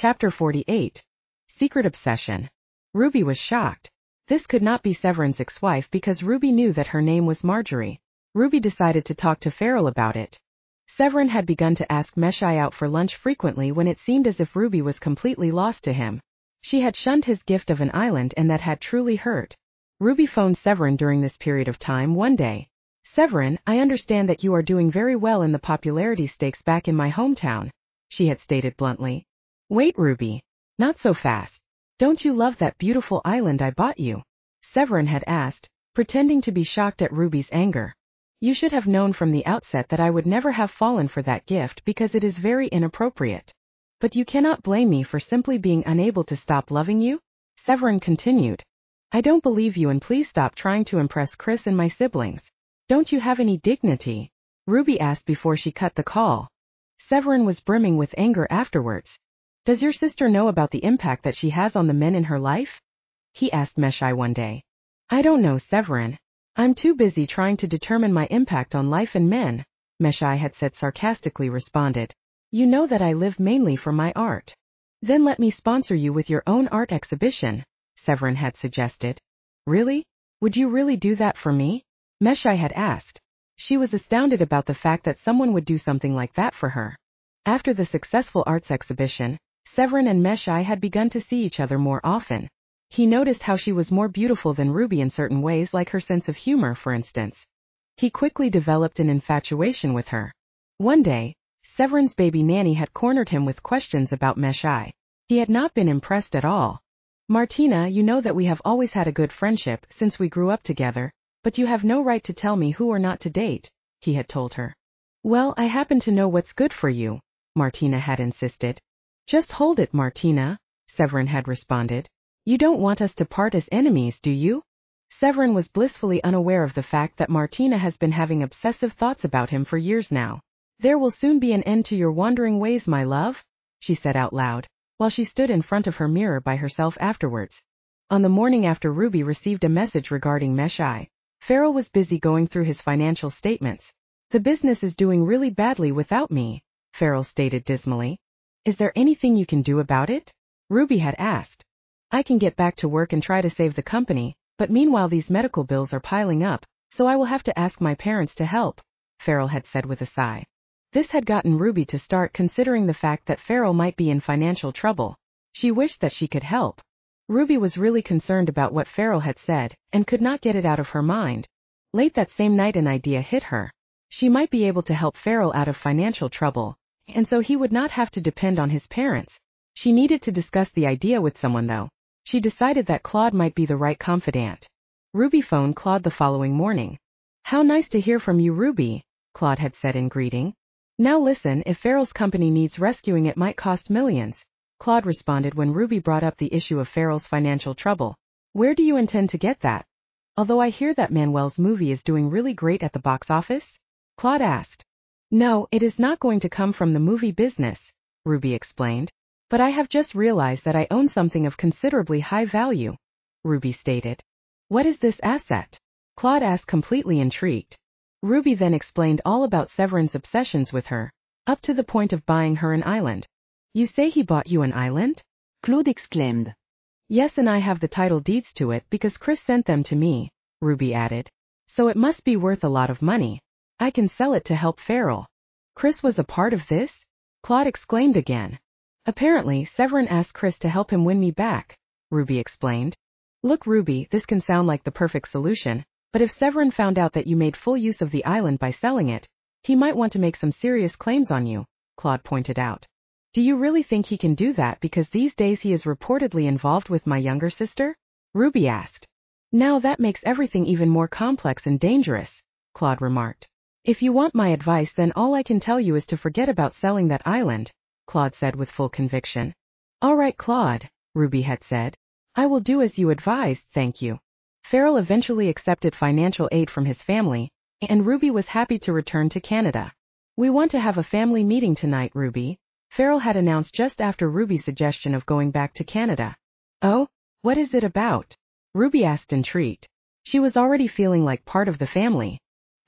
Chapter 48. Secret Obsession. Ruby was shocked. This could not be Severin's ex-wife because Ruby knew that her name was Marjorie. Ruby decided to talk to Farrell about it. Severin had begun to ask Meshai out for lunch frequently when it seemed as if Ruby was completely lost to him. She had shunned his gift of an island and that had truly hurt. Ruby phoned Severin during this period of time one day. "Severin, I understand that you are doing very well in the popularity stakes back in my hometown," she had stated bluntly. "Wait, Ruby. Not so fast. Don't you love that beautiful island I bought you?" Severin had asked, pretending to be shocked at Ruby's anger. "You should have known from the outset that I would never have fallen for that gift because it is very inappropriate. But you cannot blame me for simply being unable to stop loving you?" Severin continued. "I don't believe you and please stop trying to impress Chris and my siblings. Don't you have any dignity?" Ruby asked before she cut the call. Severin was brimming with anger afterwards. "Does your sister know about the impact that she has on the men in her life?" he asked Meshai one day. "I don't know, Severin. I'm too busy trying to determine my impact on life and men," Meshai had said sarcastically responded. "You know that I live mainly for my art." "Then let me sponsor you with your own art exhibition," Severin had suggested. "Really? Would you really do that for me?" Meshai had asked. She was astounded about the fact that someone would do something like that for her. After the successful arts exhibition, Severin and Meshai had begun to see each other more often. He noticed how she was more beautiful than Ruby in certain ways, like her sense of humor, for instance. He quickly developed an infatuation with her. One day, Severin's baby nanny had cornered him with questions about Meshai. He had not been impressed at all. "Martina, you know that we have always had a good friendship since we grew up together, but you have no right to tell me who or not to date," he had told her. "Well, I happen to know what's good for you," Martina had insisted. "Just hold it, Martina," Severin had responded. "You don't want us to part as enemies, do you?" Severin was blissfully unaware of the fact that Martina has been having obsessive thoughts about him for years now. "There will soon be an end to your wandering ways, my love," she said out loud, while she stood in front of her mirror by herself afterwards. On the morning after Ruby received a message regarding Meshai, Farrell was busy going through his financial statements. "The business is doing really badly without me," Farrell stated dismally. "Is there anything you can do about it?" Ruby had asked. "I can get back to work and try to save the company, but meanwhile these medical bills are piling up, so I will have to ask my parents to help," Farrell had said with a sigh. This had gotten Ruby to start considering the fact that Farrell might be in financial trouble. She wished that she could help. Ruby was really concerned about what Farrell had said, and could not get it out of her mind. Late that same night an idea hit her. She might be able to help Farrell out of financial trouble, and so he would not have to depend on his parents. She needed to discuss the idea with someone though. She decided that Claude might be the right confidant. Ruby phoned Claude the following morning. "How nice to hear from you, Ruby," Claude had said in greeting. "Now listen, if Farrell's company needs rescuing it might cost millions," Claude responded when Ruby brought up the issue of Farrell's financial trouble. "Where do you intend to get that? Although I hear that Manuel's movie is doing really great at the box office?" Claude asked. "No, it is not going to come from the movie business," Ruby explained. "But I have just realized that I own something of considerably high value," Ruby stated. "What is this asset?" Claude asked, completely intrigued. Ruby then explained all about Severin's obsessions with her, up to the point of buying her an island. "You say he bought you an island?" Claude exclaimed. "Yes, and I have the title deeds to it because Chris sent them to me," Ruby added. "So it must be worth a lot of money. I can sell it to help Farrell." "Chris was a part of this?" Claude exclaimed again. "Apparently, Severin asked Chris to help him win me back," Ruby explained. "Look, Ruby, this can sound like the perfect solution, but if Severin found out that you made full use of the island by selling it, he might want to make some serious claims on you," Claude pointed out. "Do you really think he can do that because these days he is reportedly involved with my younger sister?" Ruby asked. "Now that makes everything even more complex and dangerous," Claude remarked. "If you want my advice, then all I can tell you is to forget about selling that island," Claude said with full conviction. "All right, Claude," Ruby had said. "I will do as you advised, thank you." Farrell eventually accepted financial aid from his family, and Ruby was happy to return to Canada. "We want to have a family meeting tonight, Ruby," Farrell had announced just after Ruby's suggestion of going back to Canada. "Oh, what is it about?" Ruby asked, intrigued. She was already feeling like part of the family.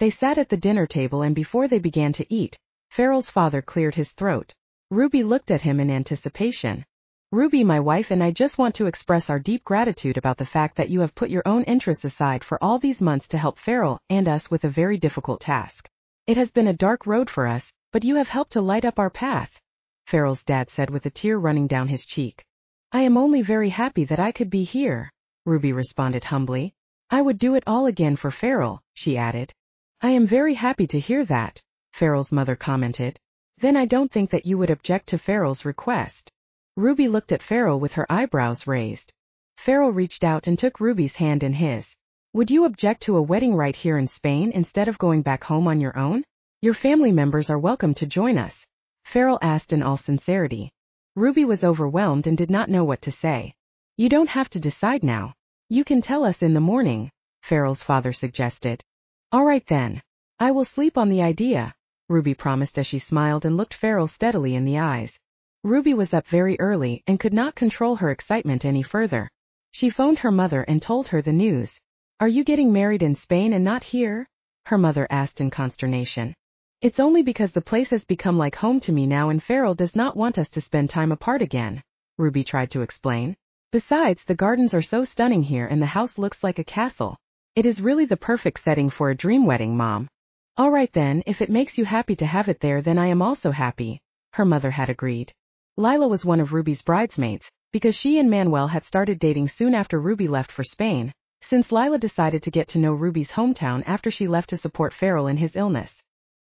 They sat at the dinner table, and before they began to eat, Farrell's father cleared his throat. Ruby looked at him in anticipation. Ruby, my wife, and I just want to express our deep gratitude about the fact that you have put your own interests aside for all these months to help Farrell and us with a very difficult task. It has been a dark road for us, but you have helped to light up our path, Farrell's dad said with a tear running down his cheek. I am only very happy that I could be here, Ruby responded humbly. I would do it all again for Farrell, she added. I am very happy to hear that, Farrell's mother commented. Then I don't think that you would object to Farrell's request. Ruby looked at Farrell with her eyebrows raised. Farrell reached out and took Ruby's hand in his. Would you object to a wedding right here in Spain instead of going back home on your own? Your family members are welcome to join us, Farrell asked in all sincerity. Ruby was overwhelmed and did not know what to say. You don't have to decide now. You can tell us in the morning, Farrell's father suggested. All right then. I will sleep on the idea, Ruby promised as she smiled and looked Farrell steadily in the eyes. Ruby was up very early and could not control her excitement any further. She phoned her mother and told her the news. Are you getting married in Spain and not here? Her mother asked in consternation. It's only because the place has become like home to me now and Farrell does not want us to spend time apart again, Ruby tried to explain. Besides, the gardens are so stunning here and the house looks like a castle. It is really the perfect setting for a dream wedding, Mom. All right then, if it makes you happy to have it there, then I am also happy, her mother had agreed. Lila was one of Ruby's bridesmaids, because she and Manuel had started dating soon after Ruby left for Spain, since Lila decided to get to know Ruby's hometown after she left to support Farrell in his illness.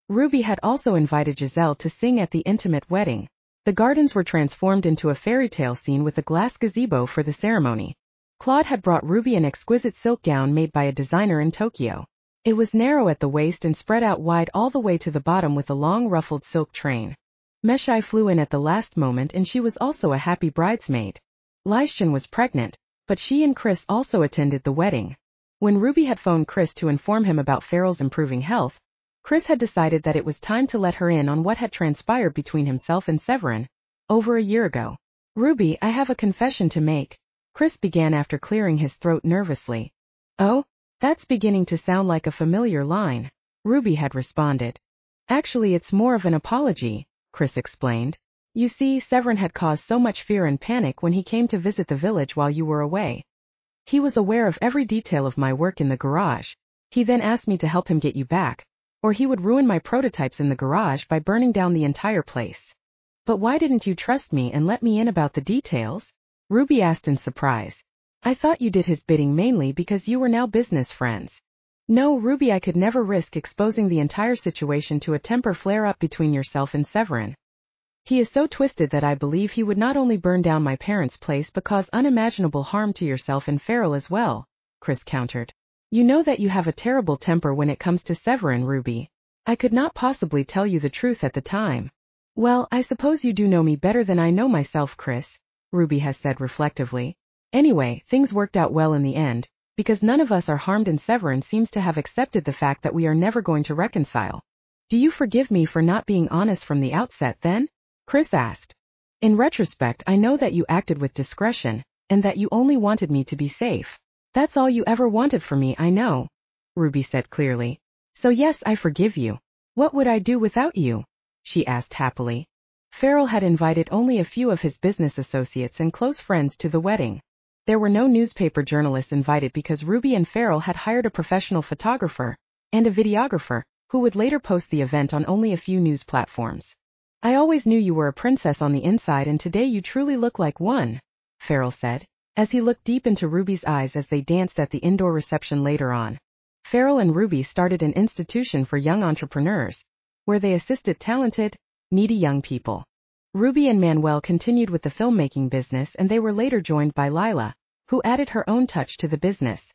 Ruby had also invited Giselle to sing at the intimate wedding. The gardens were transformed into a fairy tale scene with a glass gazebo for the ceremony. Claude had brought Ruby an exquisite silk gown made by a designer in Tokyo. It was narrow at the waist and spread out wide all the way to the bottom with a long ruffled silk train. Meshai flew in at the last moment and she was also a happy bridesmaid. Lyshchen was pregnant, but she and Chris also attended the wedding. When Ruby had phoned Chris to inform him about Farrell's improving health, Chris had decided that it was time to let her in on what had transpired between himself and Severin over a year ago. Ruby, I have a confession to make, Chris began after clearing his throat nervously. Oh? That's beginning to sound like a familiar line, Ruby had responded. Actually, it's more of an apology, Chris explained. You see, Severin had caused so much fear and panic when he came to visit the village while you were away. He was aware of every detail of my work in the garage. He then asked me to help him get you back, or he would ruin my prototypes in the garage by burning down the entire place. But why didn't you trust me and let me in about the details? Ruby asked in surprise. I thought you did his bidding mainly because you were now business friends. No, Ruby, I could never risk exposing the entire situation to a temper flare-up between yourself and Severin. He is so twisted that I believe he would not only burn down my parents' place but cause unimaginable harm to yourself and Farrell as well, Chris countered. You know that you have a terrible temper when it comes to Severin, Ruby. I could not possibly tell you the truth at the time. Well, I suppose you do know me better than I know myself, Chris, Ruby has said reflectively. Anyway, things worked out well in the end, because none of us are harmed and Severin seems to have accepted the fact that we are never going to reconcile. Do you forgive me for not being honest from the outset then? Chris asked. In retrospect, I know that you acted with discretion, and that you only wanted me to be safe. That's all you ever wanted from me, I know, Ruby said clearly. So yes, I forgive you. What would I do without you? She asked happily. Farrell had invited only a few of his business associates and close friends to the wedding. There were no newspaper journalists invited because Ruby and Farrell had hired a professional photographer and a videographer who would later post the event on only a few news platforms. I always knew you were a princess on the inside and today you truly look like one, Farrell said, as he looked deep into Ruby's eyes as they danced at the indoor reception later on. Farrell and Ruby started an institution for young entrepreneurs, where they assisted talented, needy young people. Ruby and Manuel continued with the filmmaking business and they were later joined by Lila, who added her own touch to the business.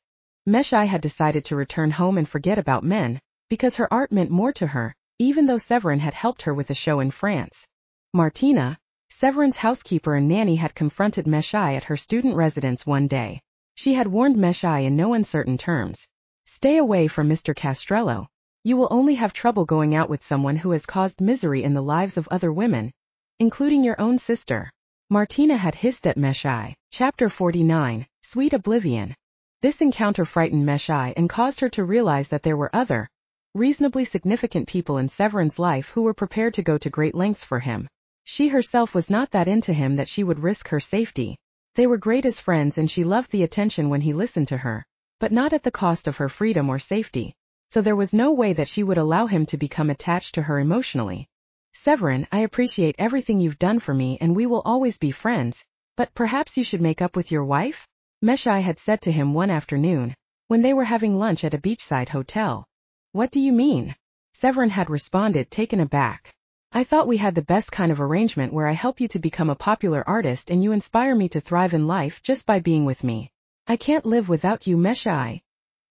Meshai had decided to return home and forget about men, because her art meant more to her, even though Severin had helped her with a show in France. Martina, Severin's housekeeper and nanny, had confronted Meshai at her student residence one day. She had warned Meshai in no uncertain terms. Stay away from Mr. Castrello. You will only have trouble going out with someone who has caused misery in the lives of other women, including your own sister. Martina had hissed at Meshai. Chapter 49, Sweet Oblivion. This encounter frightened Meshai and caused her to realize that there were other, reasonably significant people in Severin's life who were prepared to go to great lengths for him. She herself was not that into him that she would risk her safety. They were great as friends and she loved the attention when he listened to her, but not at the cost of her freedom or safety. So there was no way that she would allow him to become attached to her emotionally. Severin, I appreciate everything you've done for me and we will always be friends, but perhaps you should make up with your wife? Meshai had said to him one afternoon, when they were having lunch at a beachside hotel. What do you mean? Severin had responded, taken aback. I thought we had the best kind of arrangement where I help you to become a popular artist and you inspire me to thrive in life just by being with me. I can't live without you, Meshai.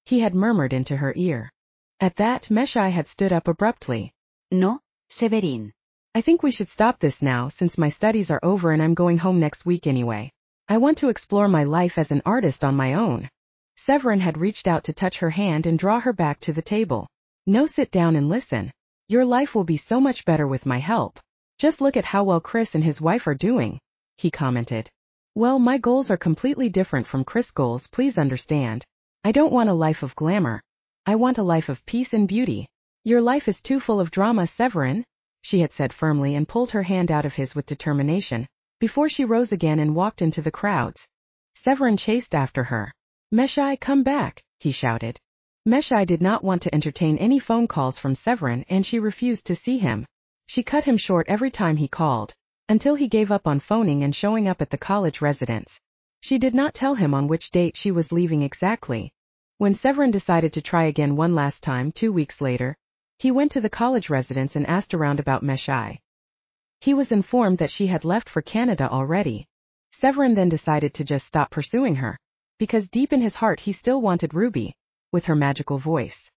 He had murmured into her ear. At that, Meshai had stood up abruptly. No, Severin. I think we should stop this now since my studies are over and I'm going home next week anyway. I want to explore my life as an artist on my own. Severin had reached out to touch her hand and draw her back to the table. No, sit down and listen. Your life will be so much better with my help. Just look at how well Chris and his wife are doing, he commented. Well, my goals are completely different from Chris' goals, please understand. I don't want a life of glamour. I want a life of peace and beauty. Your life is too full of drama, Severin, she had said firmly and pulled her hand out of his with determination, before she rose again and walked into the crowds. Severin chased after her. Meshai, come back, he shouted. Meshai did not want to entertain any phone calls from Severin and she refused to see him. She cut him short every time he called, until he gave up on phoning and showing up at the college residence. She did not tell him on which date she was leaving exactly. When Severin decided to try again one last time 2 weeks later, he went to the college residence and asked around about Meshai. He was informed that she had left for Canada already. Severin then decided to just stop pursuing her, because deep in his heart he still wanted Ruby, with her magical voice.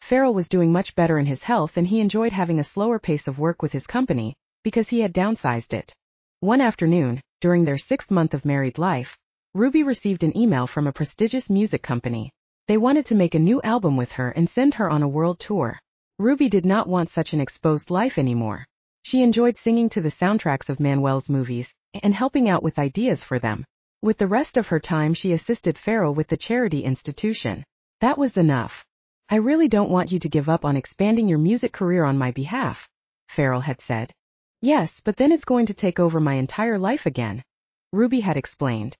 Farrell was doing much better in his health and he enjoyed having a slower pace of work with his company, because he had downsized it. One afternoon, during their 6th month of married life, Ruby received an email from a prestigious music company. They wanted to make a new album with her and send her on a world tour. Ruby did not want such an exposed life anymore. She enjoyed singing to the soundtracks of Manuel's movies, and helping out with ideas for them. With the rest of her time she assisted Farrell with the charity institution. That was enough. I really don't want you to give up on expanding your music career on my behalf, Farrell had said. Yes, but then it's going to take over my entire life again, Ruby had explained.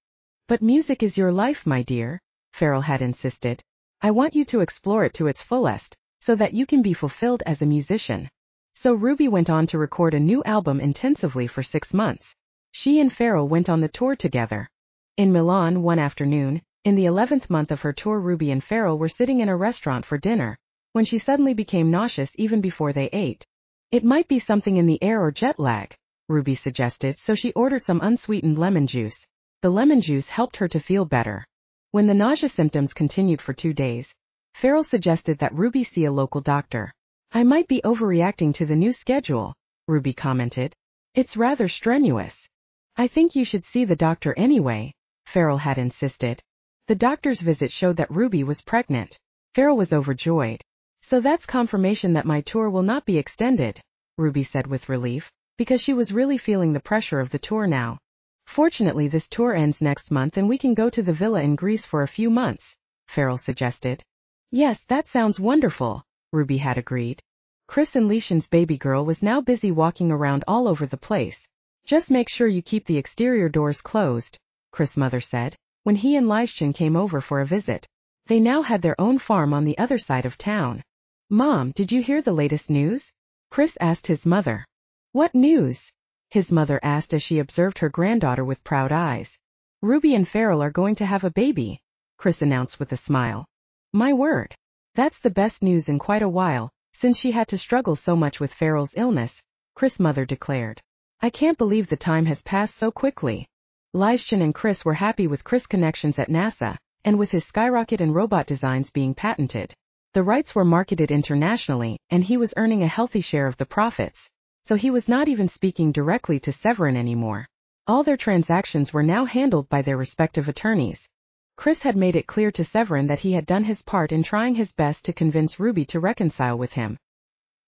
But music is your life, my dear, Farrell had insisted. I want you to explore it to its fullest, so that you can be fulfilled as a musician. So Ruby went on to record a new album intensively for 6 months. She and Farrell went on the tour together. In Milan one afternoon, in the 11th month of her tour, Ruby and Farrell were sitting in a restaurant for dinner, when she suddenly became nauseous even before they ate. It might be something in the air or jet lag, Ruby suggested, so she ordered some unsweetened lemon juice. The lemon juice helped her to feel better. When the nausea symptoms continued for 2 days, Farrell suggested that Ruby see a local doctor. I might be overreacting to the new schedule, Ruby commented. It's rather strenuous. I think you should see the doctor anyway, Farrell had insisted. The doctor's visit showed that Ruby was pregnant. Farrell was overjoyed. So that's confirmation that my tour will not be extended, Ruby said with relief, because she was really feeling the pressure of the tour now. Fortunately, this tour ends next month and we can go to the villa in Greece for a few months, Farrell suggested. Yes, that sounds wonderful, Ruby had agreed. Chris and Leishan's baby girl was now busy walking around all over the place. Just make sure you keep the exterior doors closed, Chris' mother said, when he and Leishan came over for a visit. They now had their own farm on the other side of town. Mom, did you hear the latest news? Chris asked his mother. What news? His mother asked as she observed her granddaughter with proud eyes. Ruby and Farrell are going to have a baby, Chris announced with a smile. My word. That's the best news in quite a while, since she had to struggle so much with Farrell's illness, Chris' mother declared. I can't believe the time has passed so quickly. Leishan and Chris were happy with Chris' connections at NASA, and with his skyrocket and robot designs being patented. The rights were marketed internationally, and he was earning a healthy share of the profits. So he was not even speaking directly to Severin anymore. All their transactions were now handled by their respective attorneys. Chris had made it clear to Severin that he had done his part in trying his best to convince Ruby to reconcile with him.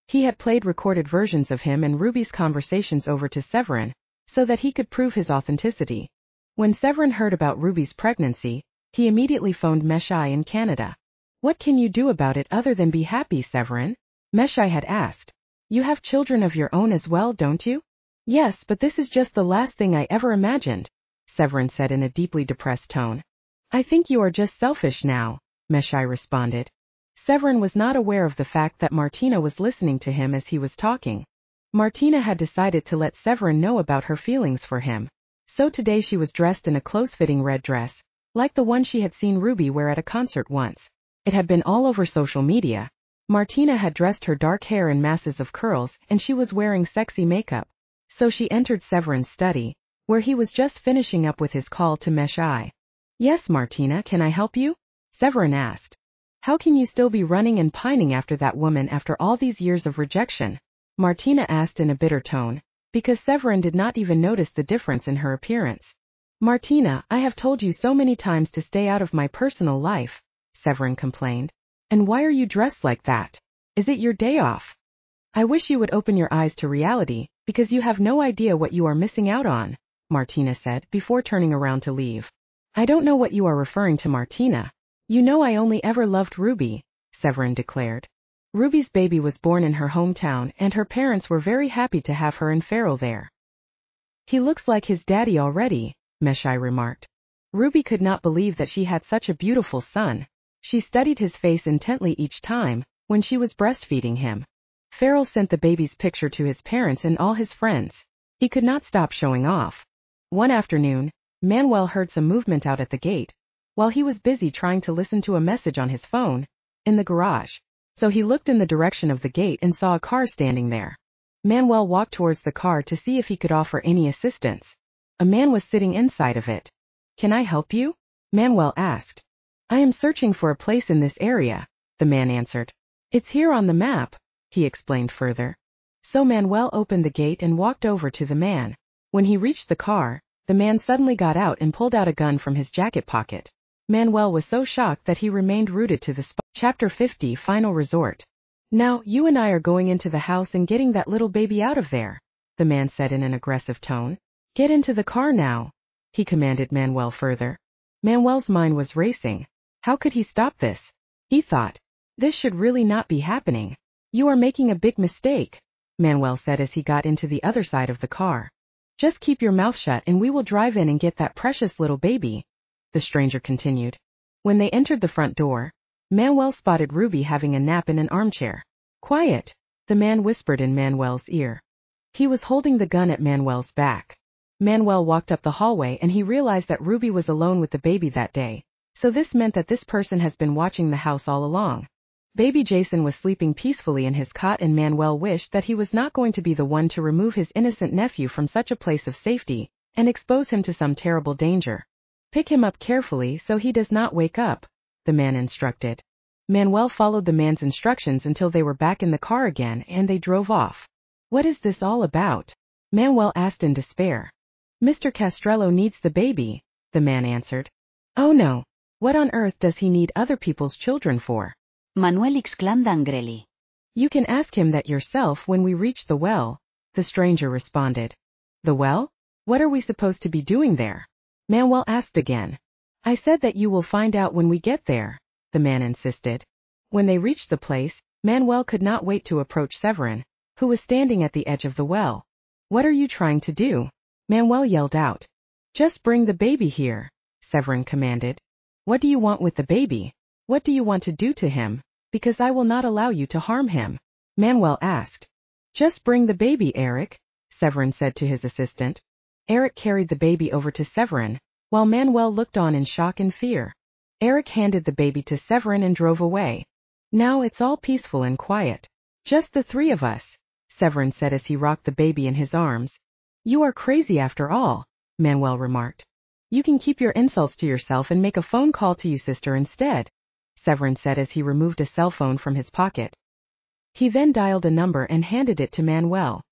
He had played recorded versions of him and Ruby's conversations over to Severin, so that he could prove his authenticity. When Severin heard about Ruby's pregnancy, he immediately phoned Meshai in Canada. What can you do about it other than be happy, Severin? Meshai had asked. You have children of your own as well, don't you? Yes, but this is just the last thing I ever imagined, Severin said in a deeply depressed tone. I think you are just selfish now, Meshai responded. Severin was not aware of the fact that Martina was listening to him as he was talking. Martina had decided to let Severin know about her feelings for him. So today she was dressed in a close-fitting red dress, like the one she had seen Ruby wear at a concert once. It had been all over social media. Martina had dressed her dark hair in masses of curls and she was wearing sexy makeup. So she entered Severin's study, where he was just finishing up with his call to Meshai. Yes, Martina, can I help you? Severin asked. How can you still be running and pining after that woman after all these years of rejection? Martina asked in a bitter tone, because Severin did not even notice the difference in her appearance. Martina, I have told you so many times to stay out of my personal life, Severin complained. And why are you dressed like that? Is it your day off? I wish you would open your eyes to reality, because you have no idea what you are missing out on, Martina said before turning around to leave. I don't know what you are referring to, Martina. You know I only ever loved Ruby, Severin declared. Ruby's baby was born in her hometown and her parents were very happy to have her and Farrell there. He looks like his daddy already, Meshai remarked. Ruby could not believe that she had such a beautiful son. She studied his face intently each time, when she was breastfeeding him. Farrell sent the baby's picture to his parents and all his friends. He could not stop showing off. One afternoon, Manuel heard some movement out at the gate, while he was busy trying to listen to a message on his phone, in the garage. So he looked in the direction of the gate and saw a car standing there. Manuel walked towards the car to see if he could offer any assistance. A man was sitting inside of it. Can I help you? Manuel asked. I am searching for a place in this area, the man answered. It's here on the map, he explained further. So Manuel opened the gate and walked over to the man. When he reached the car, the man suddenly got out and pulled out a gun from his jacket pocket. Manuel was so shocked that he remained rooted to the spot. Chapter 50, Final Resort. Now, you and I are going into the house and getting that little baby out of there, the man said in an aggressive tone. Get into the car now, he commanded Manuel further. Manuel's mind was racing. How could he stop this? He thought. This should really not be happening. You are making a big mistake, Manuel said as he got into the other side of the car. Just keep your mouth shut and we will drive in and get that precious little baby, the stranger continued. When they entered the front door, Manuel spotted Ruby having a nap in an armchair. Quiet, the man whispered in Manuel's ear. He was holding the gun at Manuel's back. Manuel walked up the hallway and he realized that Ruby was alone with the baby that day. So this meant that this person has been watching the house all along. Baby Jason was sleeping peacefully in his cot and Manuel wished that he was not going to be the one to remove his innocent nephew from such a place of safety and expose him to some terrible danger. Pick him up carefully so he does not wake up, the man instructed. Manuel followed the man's instructions until they were back in the car again and they drove off. What is this all about? Manuel asked in despair. Mr. Castrello needs the baby, the man answered. Oh no. What on earth does he need other people's children for? Manuel exclaimed angrily. You can ask him that yourself when we reach the well, the stranger responded. The well? What are we supposed to be doing there? Manuel asked again. I said that you will find out when we get there, the man insisted. When they reached the place, Manuel could not wait to approach Severin, who was standing at the edge of the well. What are you trying to do? Manuel yelled out. Just bring the baby here, Severin commanded. What do you want with the baby? What do you want to do to him? Because I will not allow you to harm him, Manuel asked. Just bring the baby, Eric, Severin said to his assistant. Eric carried the baby over to Severin, while Manuel looked on in shock and fear. Eric handed the baby to Severin and drove away. Now it's all peaceful and quiet. Just the three of us, Severin said as he rocked the baby in his arms. You are crazy after all, Manuel remarked. You can keep your insults to yourself and make a phone call to you sister instead, Severin said as he removed a cell phone from his pocket. He then dialed a number and handed it to Manuel.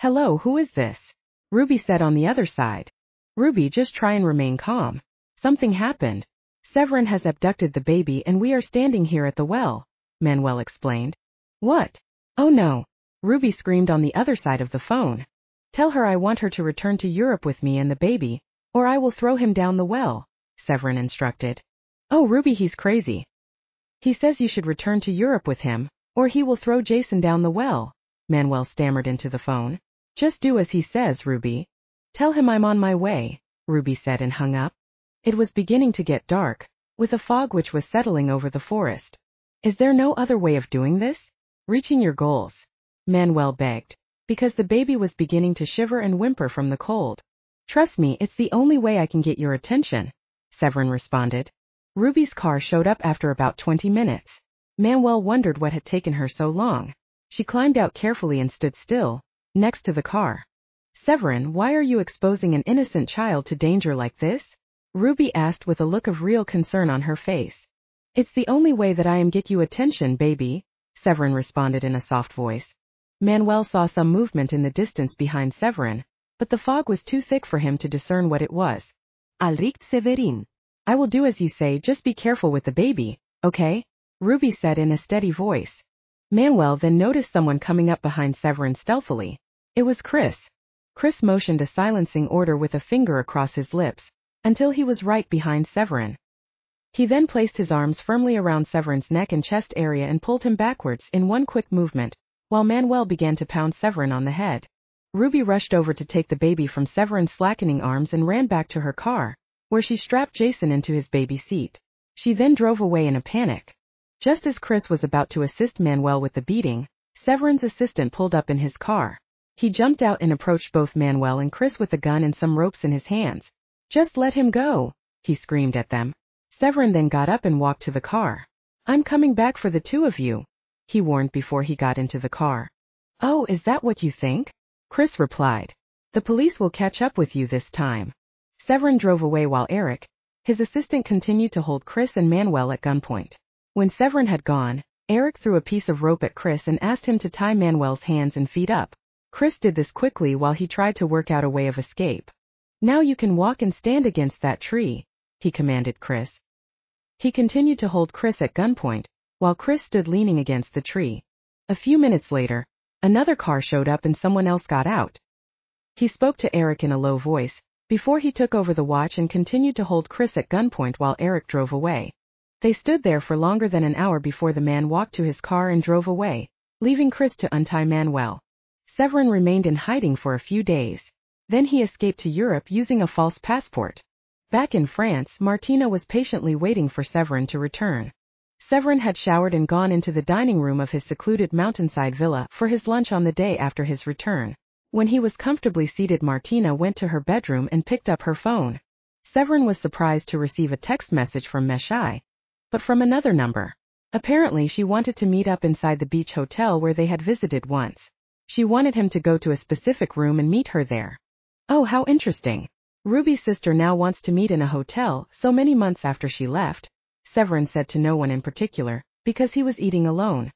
Hello, who is this? Ruby said on the other side. Ruby, just try and remain calm. Something happened. Severin has abducted the baby and we are standing here at the well, Manuel explained. What? Oh no. Ruby screamed on the other side of the phone. Tell her I want her to return to Europe with me and the baby, or I will throw him down the well, Severin instructed. Oh Ruby, he's crazy. He says you should return to Europe with him, or he will throw Jason down the well, Manuel stammered into the phone. Just do as he says, Ruby. Tell him I'm on my way, Ruby said and hung up. It was beginning to get dark, with a fog which was settling over the forest. Is there no other way of doing this? Reaching your goals, Manuel begged, because the baby was beginning to shiver and whimper from the cold. Trust me, it's the only way I can get your attention, Severin responded. Ruby's car showed up after about 20 minutes. Manuel wondered what had taken her so long. She climbed out carefully and stood still, next to the car. Severin, why are you exposing an innocent child to danger like this? Ruby asked with a look of real concern on her face. It's the only way that I am get you attention, baby, Severin responded in a soft voice. Manuel saw some movement in the distance behind Severin, but the fog was too thick for him to discern what it was. Enriched Severin. I will do as you say, just be careful with the baby, okay? Ruby said in a steady voice. Manuel then noticed someone coming up behind Severin stealthily. It was Chris. Chris motioned a silencing order with a finger across his lips, until he was right behind Severin. He then placed his arms firmly around Severin's neck and chest area and pulled him backwards in one quick movement, while Manuel began to pound Severin on the head. Ruby rushed over to take the baby from Severin's slackening arms and ran back to her car, where she strapped Jason into his baby seat. She then drove away in a panic. Just as Chris was about to assist Manuel with the beating, Severin's assistant pulled up in his car. He jumped out and approached both Manuel and Chris with a gun and some ropes in his hands. Just let him go, he screamed at them. Severin then got up and walked to the car. I'm coming back for the two of you, he warned before he got into the car. Oh, is that what you think? Chris replied. The police will catch up with you this time. Severin drove away while Eric, his assistant, continued to hold Chris and Manuel at gunpoint. When Severin had gone, Eric threw a piece of rope at Chris and asked him to tie Manuel's hands and feet up. Chris did this quickly while he tried to work out a way of escape. Now you can walk and stand against that tree, he commanded Chris. He continued to hold Chris at gunpoint, while Chris stood leaning against the tree. A few minutes later, another car showed up and someone else got out. He spoke to Eric in a low voice, before he took over the watch and continued to hold Chris at gunpoint while Eric drove away. They stood there for longer than an hour before the man walked to his car and drove away, leaving Chris to untie Manuel. Severin remained in hiding for a few days. Then he escaped to Europe using a false passport. Back in France, Martina was patiently waiting for Severin to return. Severin had showered and gone into the dining room of his secluded mountainside villa for his lunch on the day after his return. When he was comfortably seated, Martina went to her bedroom and picked up her phone. Severin was surprised to receive a text message from Meshai, but from another number. Apparently she wanted to meet up inside the beach hotel where they had visited once. She wanted him to go to a specific room and meet her there. Oh, how interesting. Ruby's sister now wants to meet in a hotel so many months after she left, Severin said to no one in particular, because he was eating alone.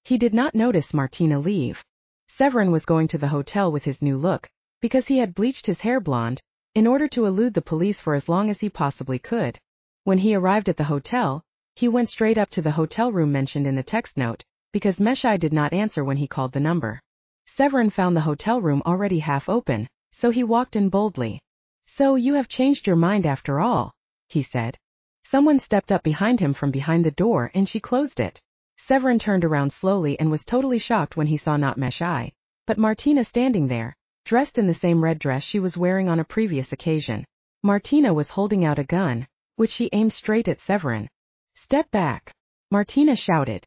He did not notice Martina leave. Severin was going to the hotel with his new look, because he had bleached his hair blonde, in order to elude the police for as long as he possibly could. When he arrived at the hotel, he went straight up to the hotel room mentioned in the text note, because Meshai did not answer when he called the number. Severin found the hotel room already half open, so he walked in boldly. So you have changed your mind after all, he said. Someone stepped up behind him from behind the door and she closed it. Severin turned around slowly and was totally shocked when he saw not Meshai, but Martina standing there, dressed in the same red dress she was wearing on a previous occasion. Martina was holding out a gun, which she aimed straight at Severin. Step back, Martina shouted.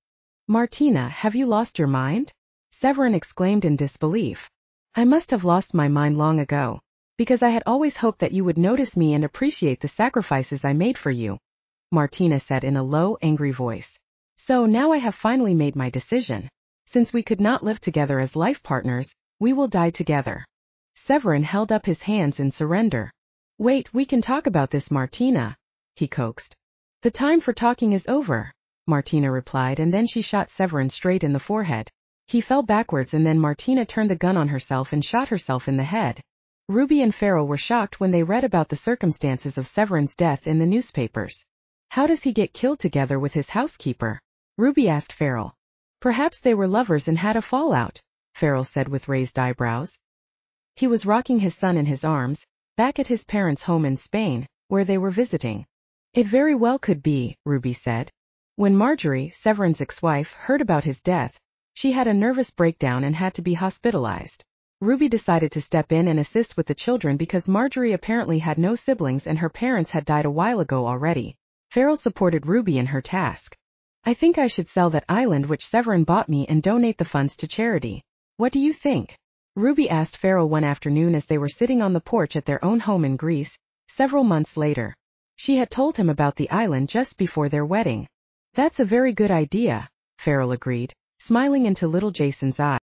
Martina, have you lost your mind? Severin exclaimed in disbelief. I must have lost my mind long ago, because I had always hoped that you would notice me and appreciate the sacrifices I made for you, Martina said in a low, angry voice. So now I have finally made my decision. Since we could not live together as life partners, we will die together. Severin held up his hands in surrender. Wait, we can talk about this, Martina, he coaxed. The time for talking is over, Martina replied, and then she shot Severin straight in the forehead. He fell backwards and then Martina turned the gun on herself and shot herself in the head. Ruby and Farrell were shocked when they read about the circumstances of Severin's death in the newspapers. How does he get killed together with his housekeeper? Ruby asked Farrell. Perhaps they were lovers and had a fallout, Farrell said with raised eyebrows. He was rocking his son in his arms, back at his parents' home in Spain, where they were visiting. It very well could be, Ruby said. When Marjorie, Severin's ex-wife, heard about his death, she had a nervous breakdown and had to be hospitalized. Ruby decided to step in and assist with the children because Marjorie apparently had no siblings and her parents had died a while ago already. Farrell supported Ruby in her task. I think I should sell that island which Severin bought me and donate the funds to charity. What do you think? Ruby asked Farrell one afternoon as they were sitting on the porch at their own home in Greece, several months later. She had told him about the island just before their wedding. That's a very good idea, Farrell agreed, smiling into little Jason's eyes.